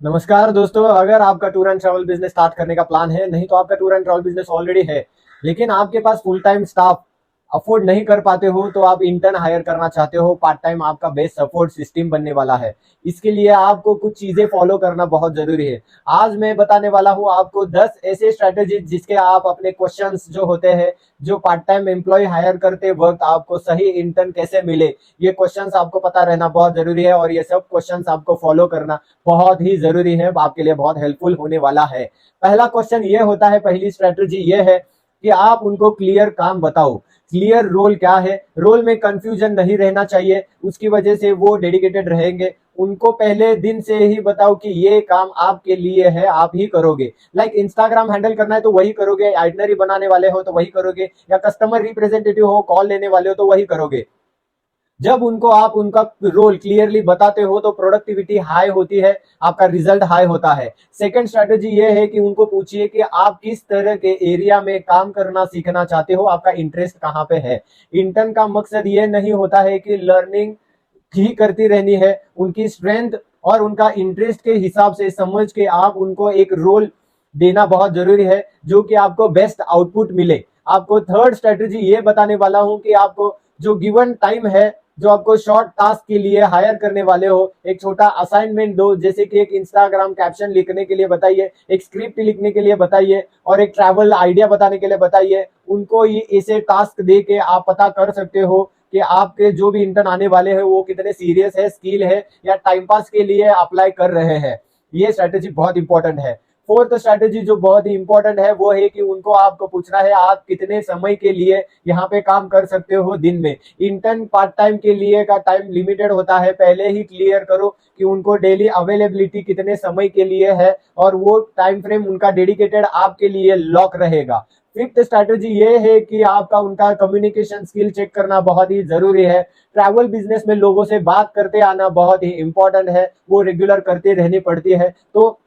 नमस्कार दोस्तों, अगर आपका tour and travel business start करने का प्लान है, नहीं तो आपका tour and travel business already है, लेकिन आपके पास फुल टाइम स्टाफ अफोर्ड नहीं कर पाते हो, तो आप इंटर्न हायर करना चाहते हो। पार्ट टाइम आपका बेस्ट सपोर्ट सिस्टम बनने वाला है। इसके लिए आपको कुछ चीजें फॉलो करना बहुत जरूरी है। आज मैं बताने वाला हूं आपको 10 ऐसे स्ट्रेटेजी जिसके आप अपने क्वेश्चंस जो होते हैं, जो पार्ट टाइम एम्प्लॉय हायर करते वक्त आपको सही इंटर्न कैसे मिले, ये क्वेश्चंस आपको पता रहना बहुत जरूरी है। और ये सब क्वेश्चंस आपको फॉलो करना बहुत ही जरूरी है, आपके लिए बहुत हेल्पफुल होने वाला है। पहला क्वेश्चन ये होता है, पहली स्ट्रेटेजी ये है कि आप उनको क्लियर काम बताओ। क्लियर रोल क्या है, रोल में कंफ्यूजन नहीं रहना चाहिए, उसकी वजह से वो डेडिकेटेड रहेंगे। उनको पहले दिन से ही बताओ कि ये काम आपके लिए है, आप ही करोगे। लाइक इंस्टाग्राम हैंडल करना है तो वही करोगे, आइटनरी बनाने वाले हो तो वही करोगे, या कस्टमर रिप्रेजेंटेटिव हो, कॉल लेने वाले हो तो वही करोगे। जब उनको आप उनका रोल क्लियरली बताते हो तो प्रोडक्टिविटी हाई होती है, आपका रिजल्ट हाई होता है। सेकंड स्ट्रेटेजी ये है कि उनको पूछिए कि आप किस तरह के एरिया में काम करना सीखना चाहते हो, आपका इंटरेस्ट कहाँ पे है। इंटर्न का मकसद ये नहीं होता है कि लर्निंग ही करती रहनी है, उनकी स्ट्रेंथ और उनका इंटरेस्ट के हिसाब से समझ के आप उनको एक रोल देना बहुत जरूरी है, जो कि आपको बेस्ट आउटपुट मिले। आपको थर्ड स्ट्रेटेजी ये बताने वाला हूं कि आपको जो गिवन टाइम है, जो आपको शॉर्ट टास्क के लिए हायर करने वाले हो, एक छोटा असाइनमेंट दो, जैसे कि एक इंस्टाग्राम कैप्शन लिखने के लिए बताइए, एक स्क्रिप्ट लिखने के लिए बताइए, और एक ट्रैवल आइडिया बताने के लिए बताइए। उनको ये ऐसे टास्क दे के आप पता कर सकते हो कि आपके जो भी इंटर्न आने वाले हैं वो कितने सीरियस है, स्किल है, या टाइम पास के लिए अप्लाई कर रहे हैं। ये स्ट्रेटेजी बहुत इंपॉर्टेंट है। फोर्थ स्ट्रेटेजी जो बहुत ही इंपॉर्टेंट है वो है कि उनको आपको पूछना है आप कितने समय के लिए यहाँ पे काम कर सकते हो दिन में। इंटर्न पार्ट टाइम के लिए का टाइम लिमिटेड होता है, पहले ही क्लियर करो कि उनको डेली अवेलेबिलिटी कितने समय के लिए है, और वो टाइम फ्रेम उनका डेडिकेटेड आपके लिए लॉक रहेगा। फिफ्थ स्ट्रैटेजी ये है कि आपका उनका कम्युनिकेशन स्किल चेक करना बहुत ही जरूरी है। ट्रैवल बिजनेस में लोगों से बात करते आना बहुत ही इंपॉर्टेंट है, वो रेगुलर करते रहनी पड़ती है। तो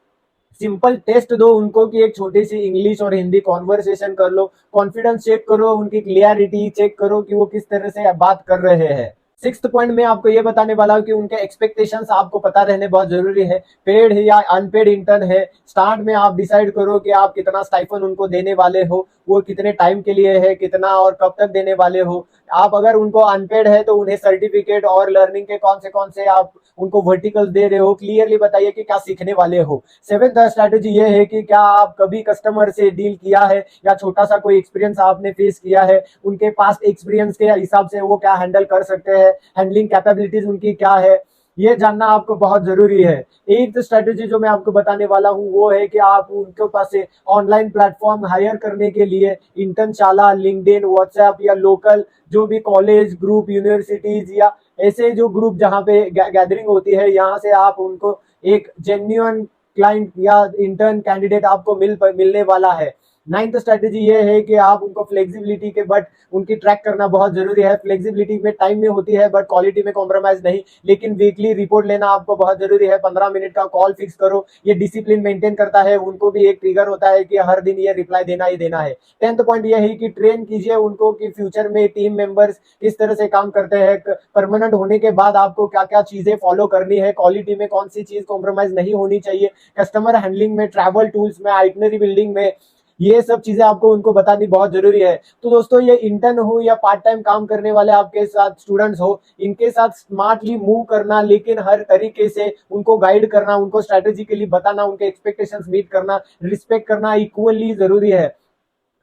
सिंपल टेस्ट दो उनको कि एक छोटी सी इंग्लिश और हिंदी कॉन्वर्सेशन कर लो, कॉन्फिडेंस चेक करो, उनकी क्लियरिटी चेक करो कि वो किस तरह से बात कर रहे हैं। सिक्स्थ पॉइंट में आपको ये बताने वाला हूं कि उनके एक्सपेक्टेशंस आपको पता रहने बहुत जरूरी है। पेड है या अनपेड इंटर्न है, स्टार्ट में आप डिसाइड करो कि आप कितना स्टाइफन उनको देने वाले हो, वो कितने टाइम के लिए है, कितना और कब तक देने वाले हो। आप अगर उनको अनपेड है तो उन्हें सर्टिफिकेट और लर्निंग के कौन से आप उनको वर्टिकल्स दे रहे हो, क्लियरली बताइए कि क्या सीखने वाले हो। सेवेंथ स्ट्रैटेजी ये है कि क्या आप कभी कस्टमर से डील किया है, या छोटा सा कोई एक्सपीरियंस आपने फेस किया है, उनके पास एक्सपीरियंस के हिसाब से वो क्या हैंडल कर सकते हैं, हैंडलिंग कैपेबिलिटीज उनकी क्या है, ये जानना आपको बहुत जरूरी है। एट स्ट्रेटेजी जो मैं आपको बताने वाला हूँ वो है कि आप उनके पास से ऑनलाइन प्लेटफॉर्म हायर करने के लिए इंटर्नशाला, लिंक्डइन, व्हाट्सएप, या लोकल जो भी कॉलेज ग्रुप, यूनिवर्सिटीज, या ऐसे जो ग्रुप जहाँ पे गैदरिंग होती है, यहाँ से आप उनको एक जेन्युइन क्लाइंट या इंटर्न कैंडिडेट आपको मिलने वाला है। नाइन्थ स्ट्रेटेजी ये है कि आप उनको फ्लेक्सिबिलिटी के बट उनकी ट्रैक करना बहुत जरूरी है। फ्लेक्सिबिलिटी में टाइम में होती है बट क्वालिटी में कॉम्प्रोमाइज नहीं। लेकिन वीकली रिपोर्ट लेना आपको बहुत जरूरी है, 15 मिनट का कॉल फिक्स करो, ये डिसिप्लिन मेंटेन करता है। उनको भी एक ट्रिगर होता है कि हर दिन ये रिप्लाई देना ही देना है। 10th पॉइंट ये है कि ट्रेन कीजिए उनको कि फ्यूचर में टीम मेंबर्स किस तरह से काम करते हैं, परमानेंट होने के बाद आपको क्या क्या चीजें फॉलो करनी है, क्वालिटी में कौन सी चीज कॉम्प्रोमाइज नहीं होनी चाहिए, कस्टमर हैंडलिंग में, ट्रैवल टूल्स में, आइटनरी बिल्डिंग में, ये सब चीजें आपको उनको बतानी बहुत जरूरी है। तो दोस्तों, ये इंटर्न हो या पार्ट टाइम काम करने वाले आपके साथ स्टूडेंट्स हो, इनके साथ स्मार्टली मूव करना, लेकिन हर तरीके से उनको गाइड करना, उनको स्ट्रेटेजिकली बताना, उनके एक्सपेक्टेशंस मीट करना, रिस्पेक्ट करना इक्वली जरूरी है।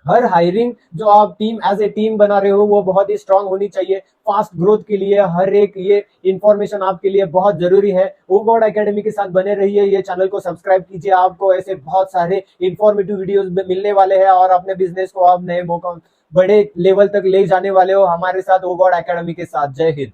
हर हायरिंग जो आप टीम एज ए टीम बना रहे हो वो बहुत ही स्ट्रांग होनी चाहिए। फास्ट ग्रोथ के लिए हर एक ये इंफॉर्मेशन आपके लिए बहुत जरूरी है। ओगॉड एकेडमी के साथ बने रहिए, ये चैनल को सब्सक्राइब कीजिए, आपको ऐसे बहुत सारे इंफॉर्मेटिव वीडियोस मिलने वाले हैं, और अपने बिजनेस को आप नए मौका, बड़े लेवल तक ले जाने वाले हो हमारे साथ ओगॉड एकेडमी के साथ। जय हिंद।